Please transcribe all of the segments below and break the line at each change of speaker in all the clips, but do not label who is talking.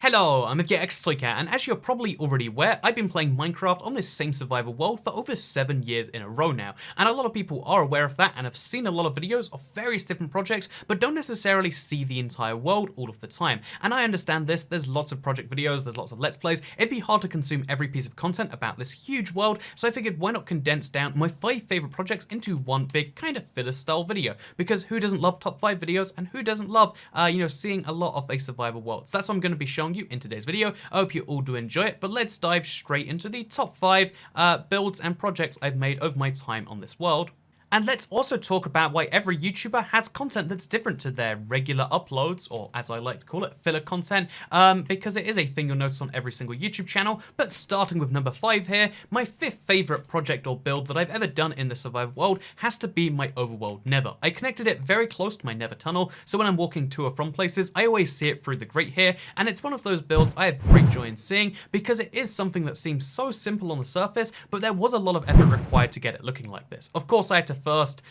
Hello, I'm XToyCat, and as you're probably already aware, I've been playing Minecraft on this same survival world for over 7 years in a row now, and a lot of people are aware of that and have seen a lot of videos of various different projects, but don't necessarily see the entire world all of the time. And I understand this, there's lots of project videos, there's lots of Let's Plays, it'd be hard to consume every piece of content about this huge world, so I figured why not condense down my 5 favorite projects into one big kind of filler style video, because who doesn't love top 5 videos, and who doesn't love, seeing a lot of a survival world. So that's what I'm going to be showing you in today's video. I hope you all do enjoy it, but let's dive straight into the top 5 builds and projects I've made over my time on this world. And let's also talk about why every YouTuber has content that's different to their regular uploads, or as I like to call it, filler content, because it is a thing you'll notice on every single YouTube channel. But starting with number 5 here, my 5th favorite project or build that I've ever done in the survival world has to be my overworld Nether. I connected it very close to my Nether tunnel, so when I'm walking to or from places, I always see it through the grate here, and it's one of those builds I have great joy in seeing, because it is something that seems so simple on the surface, but there was a lot of effort required to get it looking like this. Of course, I had to first,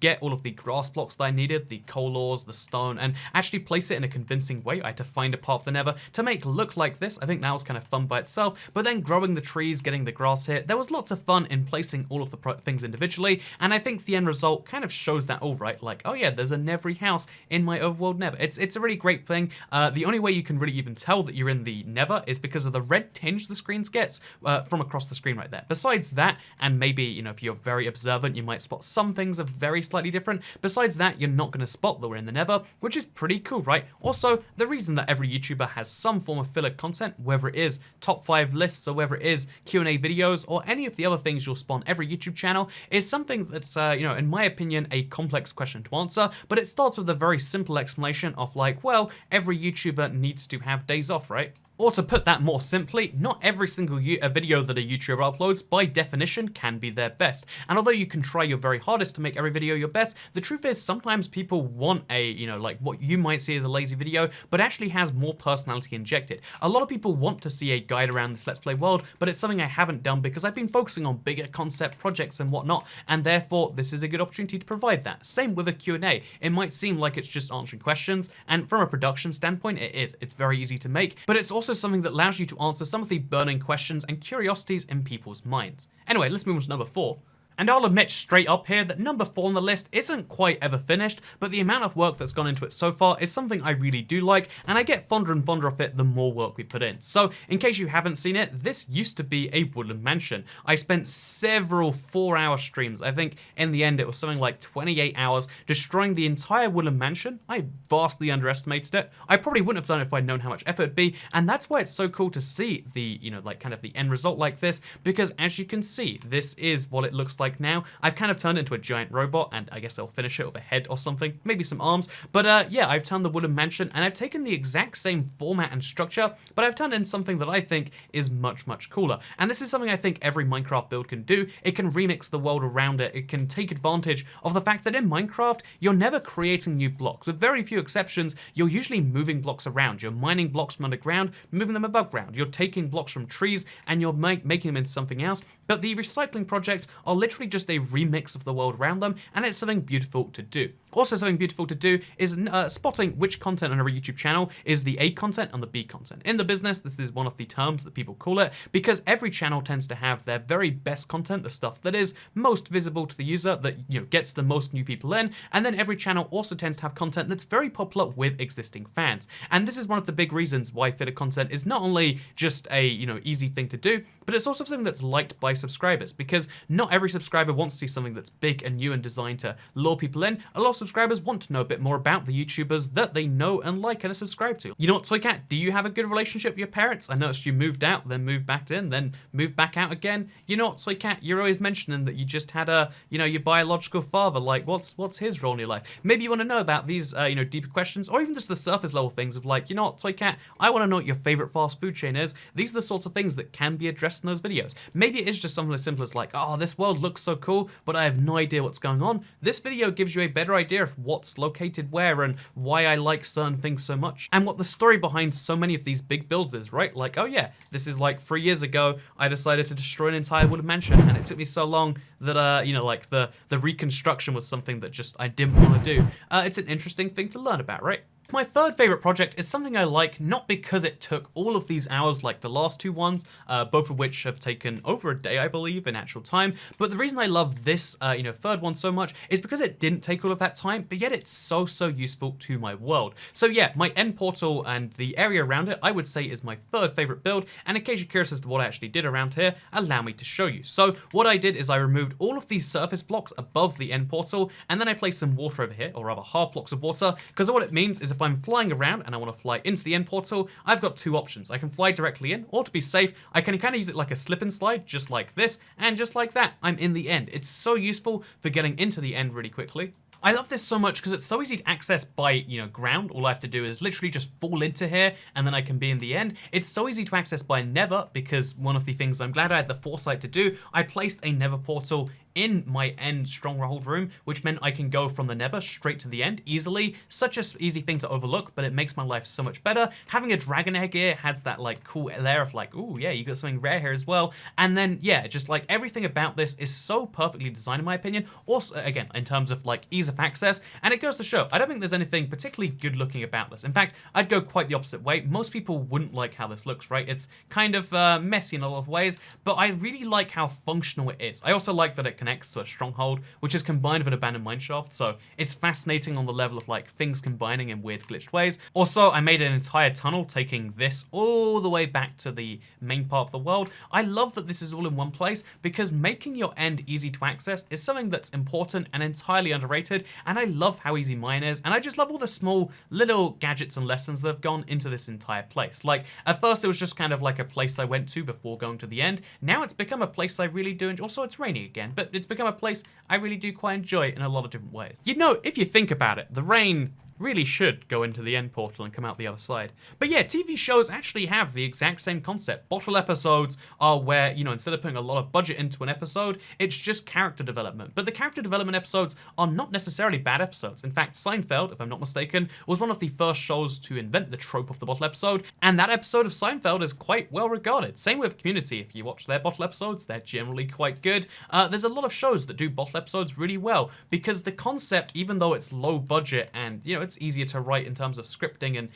get all of the grass blocks that I needed, the coal ores, the stone, and actually place it in a convincing way. I had to find a part of the Nether to make it look like this. I think that was kind of fun by itself, but then growing the trees, getting the grass here, there was lots of fun in placing all of the things individually, and I think the end result kind of shows that all right, like, oh yeah, there's a Nethery house in my overworld Nether. It's a really great thing. The only way you can really even tell that you're in the Nether is because of the red tinge the screen gets from across the screen right there. Besides that, and maybe, if you're very observant, you might spot something are very slightly different. Besides that, you're not going to spot that we're in the Nether, which is pretty cool, right? Also, the reason that every YouTuber has some form of filler content, whether it is top 5 lists or whether it is Q&A videos or any of the other things you'll spawn every YouTube channel, is something that's, in my opinion, a complex question to answer, but it starts with a very simple explanation of like, well, every YouTuber needs to have days off, right? Or to put that more simply, not every single video that a YouTuber uploads, by definition, can be their best. And although you can try your very hardest to make every video your best, the truth is sometimes people want a, like what you might see as a lazy video, but actually has more personality injected. A lot of people want to see a guide around this Let's Play world, but it's something I haven't done because I've been focusing on bigger concept projects and whatnot, and therefore this is a good opportunity to provide that. Same with a Q&A. It might seem like it's just answering questions, and from a production standpoint, it is. It's very easy to make, but it's also something that allows you to answer some of the burning questions and curiosities in people's minds. Anyway, let's move on to number 4. And I'll admit straight up here that number 4 on the list isn't quite ever finished, but the amount of work that's gone into it so far is something I really do like, and I get fonder and fonder of it the more work we put in. So, in case you haven't seen it, this used to be a woodland mansion. I spent several 4-hour streams. I think in the end it was something like 28 hours destroying the entire woodland mansion. I vastly underestimated it. I probably wouldn't have done it if I'd known how much effort it'd be, and that's why it's so cool to see the, kind of the end result like this, because as you can see, this is what it looks like now. I've kind of turned into a giant robot, and I guess I'll finish it with a head or something, maybe some arms, but yeah, I've turned the wooden mansion, and I've taken the exact same format and structure, but I've turned in something that I think is much, much cooler. And this is something I think every Minecraft build can do. It can remix the world around it. It can take advantage of the fact that in Minecraft, you're never creating new blocks. With very few exceptions, you're usually moving blocks around. You're mining blocks from underground, moving them above ground. You're taking blocks from trees, and you're making them into something else. But the recycling projects are literally just a remix of the world around them, and it's something beautiful to do. Also, something beautiful to do is spotting which content on every YouTube channel is the A content and the B content. In the business, this is one of the terms that people call it, because every channel tends to have their very best content, the stuff that is most visible to the user, that gets the most new people in, and then every channel also tends to have content that's very popular with existing fans. And this is one of the big reasons why filler content is not only just a easy thing to do, but it's also something that's liked by subscribers, because not every subscriber wants to see something that's big and new and designed to lure people in. A lot of subscribers want to know a bit more about the YouTubers that they know and like and are subscribed to. You know what, ToyCat? Do you have a good relationship with your parents? I noticed you moved out, then moved back in, then moved back out again. You know what, ToyCat? You're always mentioning that you just had your biological father. Like, what's his role in your life? Maybe you want to know about these, deeper questions, or even just the surface level things of like, you know what, ToyCat? I want to know what your favorite fast food chain is. These are the sorts of things that can be addressed in those videos. Maybe it is just something as simple as like, oh, this world looks so cool, but I have no idea what's going on. This video gives you a better idea of what's located where and why I like certain things so much, and what the story behind so many of these big builds is, right? Like, oh yeah, this is like 3 years ago, I decided to destroy an entire wooden mansion, and it took me so long that, like the reconstruction was something that just I didn't want to do. It's an interesting thing to learn about, right? My third favorite project is something I like not because it took all of these hours like the last two ones, both of which have taken over a day, I believe, in actual time, but the reason I love this, third one so much is because it didn't take all of that time, but yet it's so useful to my world. So yeah, my end portal and the area around it, I would say is my third favorite build, and in case you're curious as to what I actually did around here, allow me to show you. So what I did is I removed all of these surface blocks above the end portal, and then I placed some water over here, or rather half blocks of water, because what it means is if I'm flying around and I want to fly into the end portal, I've got two options. I can fly directly in, or to be safe, I can kind of use it like a slip and slide, just like this, and just like that, I'm in the end. It's so useful for getting into the end really quickly. I love this so much because it's so easy to access by, ground. All I have to do is literally just fall into here and then I can be in the end. It's so easy to access by nether because one of the things I'm glad I had the foresight to do, I placed a nether portal in my end stronghold room, which meant I can go from the nether straight to the end easily. Such a easy thing to overlook, but it makes my life so much better. Having a dragon egg here has that like cool layer of like, ooh yeah, you got something rare here as well. And then yeah, just like everything about this is so perfectly designed in my opinion. Also, again, in terms of like ease of access, and it goes to show, I don't think there's anything particularly good looking about this. In fact, I'd go quite the opposite way. Most people wouldn't like how this looks, right? It's kind of messy in a lot of ways, but I really like how functional it is. I also like that it connects to a stronghold, which is combined with an abandoned mineshaft, so it's fascinating on the level of like things combining in weird glitched ways. Also, I made an entire tunnel taking this all the way back to the main part of the world. I love that this is all in one place because making your end easy to access is something that's important and entirely underrated, and I love how easy mine is, and I just love all the small little gadgets and lessons that have gone into this entire place. Like, at first it was just kind of like a place I went to before going to the end. Now it's become a place I really do enjoy. Also, it's raining again, but it's become a place I really do quite enjoy in a lot of different ways. If you think about it, the rain really should go into the end portal and come out the other side. But yeah, TV shows actually have the exact same concept. Bottle episodes are where, instead of putting a lot of budget into an episode, it's just character development. But the character development episodes are not necessarily bad episodes. In fact, Seinfeld, if I'm not mistaken, was one of the first shows to invent the trope of the bottle episode, and that episode of Seinfeld is quite well regarded. Same with Community. If you watch their bottle episodes, they're generally quite good. There's a lot of shows that do bottle episodes really well because the concept, even though it's low budget and, it's easier to write in terms of scripting and,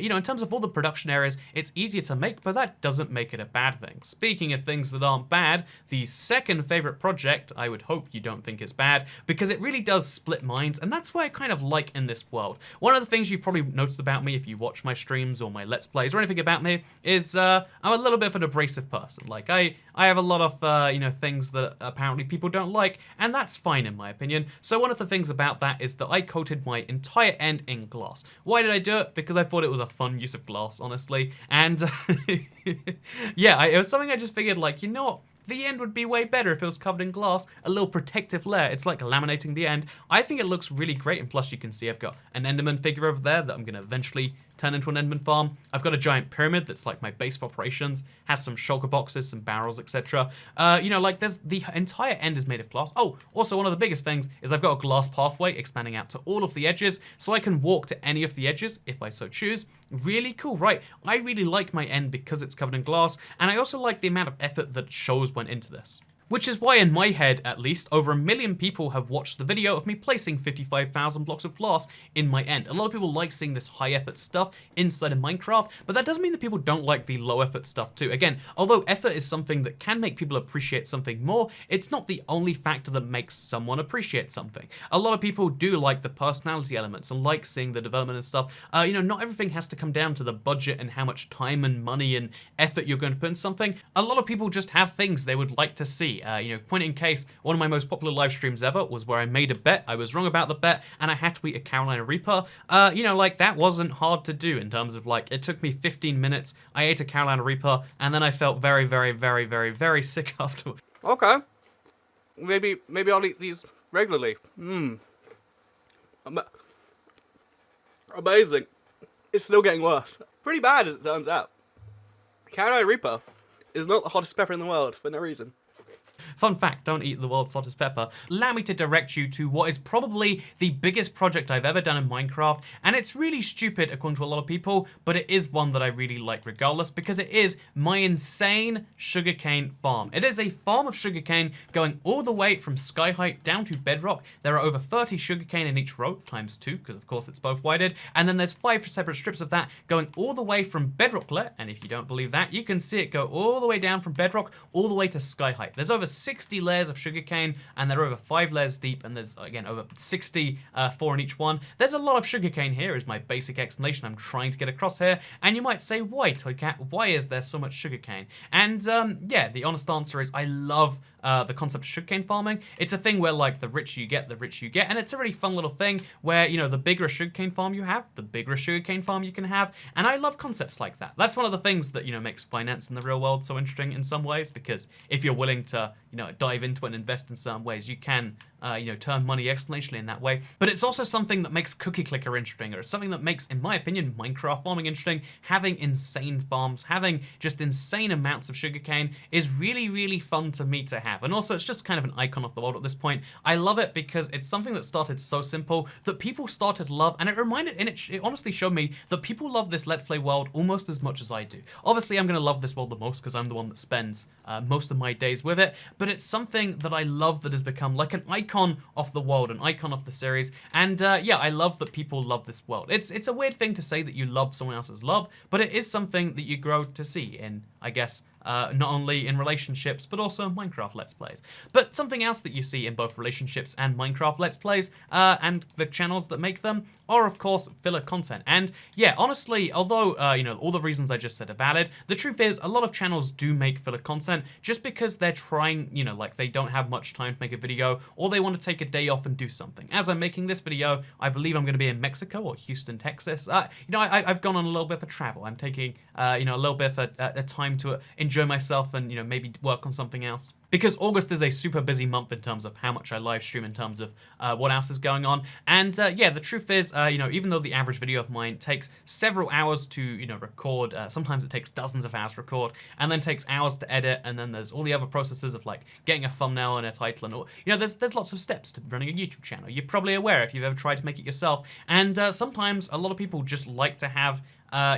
in terms of all the production areas, it's easier to make, but that doesn't make it a bad thing. Speaking of things that aren't bad, the second favorite project, I would hope you don't think it's bad, because it really does split minds, and that's what I kind of like in this world. One of the things you've probably noticed about me if you watch my streams or my Let's Plays or anything about me is I'm a little bit of an abrasive person. Like, I have a lot of, things that apparently people don't like, and that's fine in my opinion. So one of the things about that is that I coated my entire end in glass. Why did I do it? Because I thought it was a fun use of glass, honestly. And yeah, it was something I just figured, like, you know what? The end would be way better if it was covered in glass, a little protective layer. It's like laminating the end. I think it looks really great, and plus you can see I've got an Enderman figure over there that I'm going to eventually turn into an Enderman farm. I've got a giant pyramid that's like my base of operations, has some shulker boxes, some barrels, etc. There's the entire end is made of glass. Oh, also one of the biggest things is I've got a glass pathway expanding out to all of the edges, so I can walk to any of the edges if I so choose. Really cool, right? I really like my end because it's covered in glass, and I also like the amount of effort that shows went into this. Which is why in my head, at least, over 1 million people have watched the video of me placing 55,000 blocks of glass in my end. A lot of people like seeing this high effort stuff inside of Minecraft, but that doesn't mean that people don't like the low effort stuff too. Again, although effort is something that can make people appreciate something more, it's not the only factor that makes someone appreciate something. A lot of people do like the personality elements and like seeing the development and stuff. Not everything has to come down to the budget and how much time and money and effort you're going to put in something. A lot of people just have things they would like to see. Point in case, one of my most popular live streams ever was where I made a bet. I was wrong about the bet, and I had to eat a Carolina Reaper. That wasn't hard to do in terms of, like, it took me 15 minutes. I ate a Carolina Reaper, and then I felt very, very, very, very, very sick afterwards. Okay. Maybe I'll eat these regularly. Amazing. It's still getting worse. Pretty bad, as it turns out. Carolina Reaper is not the hottest pepper in the world for no reason. fun fact, don't eat the world's hottest pepper, allow me to direct you to what is probably the biggest project I've ever done in Minecraft, and it's really stupid according to a lot of people, but it is one that I really like regardless, because it is my insane sugarcane farm. It is a farm of sugarcane going all the way from sky height down to bedrock. There are over 30 sugarcane in each row, times 2, because of course it's both wided, and then there's 5 separate strips of that going all the way from bedrock layer, and if you don't believe that, you can see it go all the way down from bedrock all the way to sky height. There's over 60 layers of sugarcane, and they're over 5 layers deep, and there's, again, over 64 in each one. There's a lot of sugarcane here, is my basic explanation I'm trying to get across here, and you might say, why, Toycat? Why is there so much sugarcane? And, yeah, the honest answer is I love the concept of sugarcane farming. It's a thing where, like, the richer you get, and it's a really fun little thing where, you know, the bigger a sugarcane farm you have, the bigger a sugarcane farm you can have, and I love concepts like that. That's one of the things that, you know, makes finance in the real world so interesting in some ways, because if you're willing to, you know, dive into it and invest in certain ways, you can, you know, turn money exponentially in that way. But it's also something that makes Cookie Clicker interesting, or it's something that makes, in my opinion, Minecraft farming interesting. Having insane farms, having just insane amounts of sugarcane is really, really fun to me to have. And also, it's just kind of an icon of the world at this point. I love it because it's something that started so simple that people started to love, and it reminded, and it honestly showed me that people love this Let's Play world almost as much as I do. Obviously, I'm going to love this world the most because I'm the one that spends most of my days with it, but it's something that I love that has become like an icon of the world, an icon of the series, and yeah, I love that people love this world. It's a weird thing to say that you love someone else's love, but it is something that you grow to see in, I guess, not only in relationships, but also Minecraft Let's Plays. But something else that you see in both relationships and Minecraft Let's Plays, and the channels that make them, are of course filler content. And yeah, honestly, although, you know, all the reasons I just said are valid, the truth is a lot of channels do make filler content just because they're trying, you know, like they don't have much time to make a video, or they want to take a day off and do something. As I'm making this video, I believe I'm going to be in Mexico or Houston, Texas. You know, I've gone on a little bit of travel. I'm taking, you know, a little bit of a time to enjoy myself and, you know, maybe work on something else. Because August is a super busy month in terms of how much I live stream, in terms of what else is going on. And yeah, the truth is, you know, even though the average video of mine takes several hours to, you know, record, sometimes it takes dozens of hours to record, and then takes hours to edit, and then there's all the other processes of like getting a thumbnail and a title and all, you know, there's lots of steps to running a YouTube channel. You're probably aware if you've ever tried to make it yourself. And sometimes a lot of people just like to have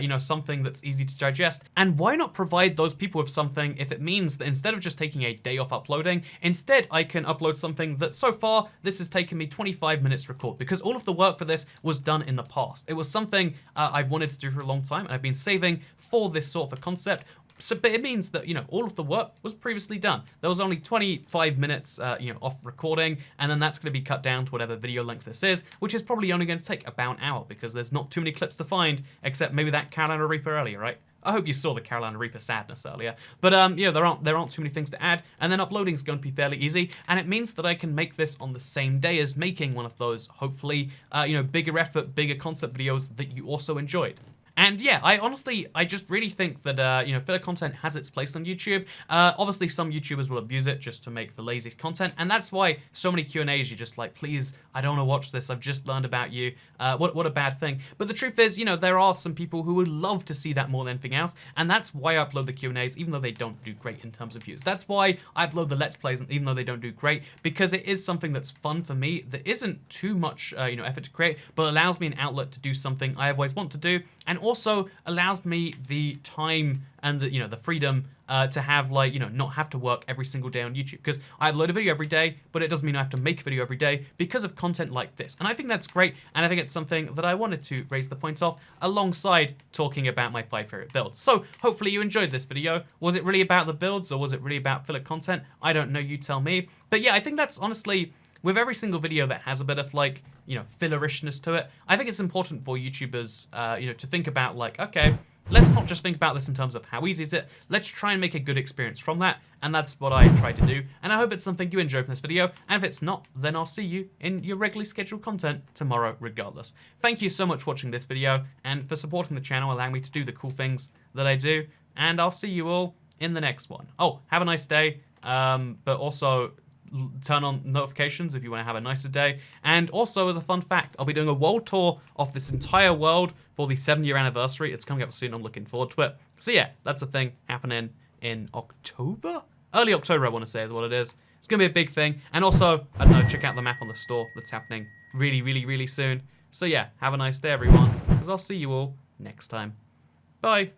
you know, something that's easy to digest. And why not provide those people with something if it means that instead of just taking a day off uploading, instead I can upload something that so far this has taken me 25 minutes to record, because all of the work for this was done in the past. It was something I've wanted to do for a long time, and I've been saving for this sort of a concept. So, but it means that, you know, all of the work was previously done. There was only 25 minutes, you know, off recording, and then that's going to be cut down to whatever video length this is, which is probably only going to take about an hour, because there's not too many clips to find, except maybe that Carolina Reaper earlier, right? I hope you saw the Carolina Reaper sadness earlier. But yeah, there aren't too many things to add, and then uploading is going to be fairly easy, and it means that I can make this on the same day as making one of those, hopefully, you know, bigger effort, bigger concept videos that you also enjoyed. And yeah, I just really think that, you know, filler content has its place on YouTube. Obviously, some YouTubers will abuse it just to make the lazy content, and that's why so many Q&As you're just like, please, I don't want to watch this, I've just learned about you. What a bad thing. But the truth is, you know, there are some people who would love to see that more than anything else, and that's why I upload the Q&As, even though they don't do great in terms of views. That's why I upload the Let's Plays, even though they don't do great, because it is something that's fun for me, that isn't too much, you know, effort to create, but allows me an outlet to do something I always want to do, and also allows me the time and the, you know, the freedom to have, like, you know, not have to work every single day on YouTube, because I upload a video every day, but it doesn't mean I have to make a video every day because of content like this. And I think that's great, and I think it's something that I wanted to raise the points of alongside talking about my 5 favorite builds. So hopefully you enjoyed this video. Was it really about the builds, or was it really about filler content? I don't know, you tell me. But yeah, I think that's honestly, with every single video that has a bit of, like, you know, fillerishness to it, I think it's important for YouTubers, you know, to think about, like, okay, let's not just think about this in terms of how easy is it, let's try and make a good experience from that, and that's what I try to do, and I hope it's something you enjoy from this video, and if it's not, then I'll see you in your regularly scheduled content tomorrow regardless. Thank you so much for watching this video, and for supporting the channel, allowing me to do the cool things that I do, and I'll see you all in the next one. Oh, have a nice day, but also turn on notifications if you want to have a nicer day. And also, as a fun fact, I'll be doing a world tour of this entire world for the 7-year anniversary. It's coming up soon. I'm looking forward to it. So yeah, that's a thing happening in October? Early October, I want to say, is what it is. It's going to be a big thing. And also, I don't know, check out the map on the store that's happening really, really, really soon. So yeah, have a nice day, everyone, because I'll see you all next time. Bye.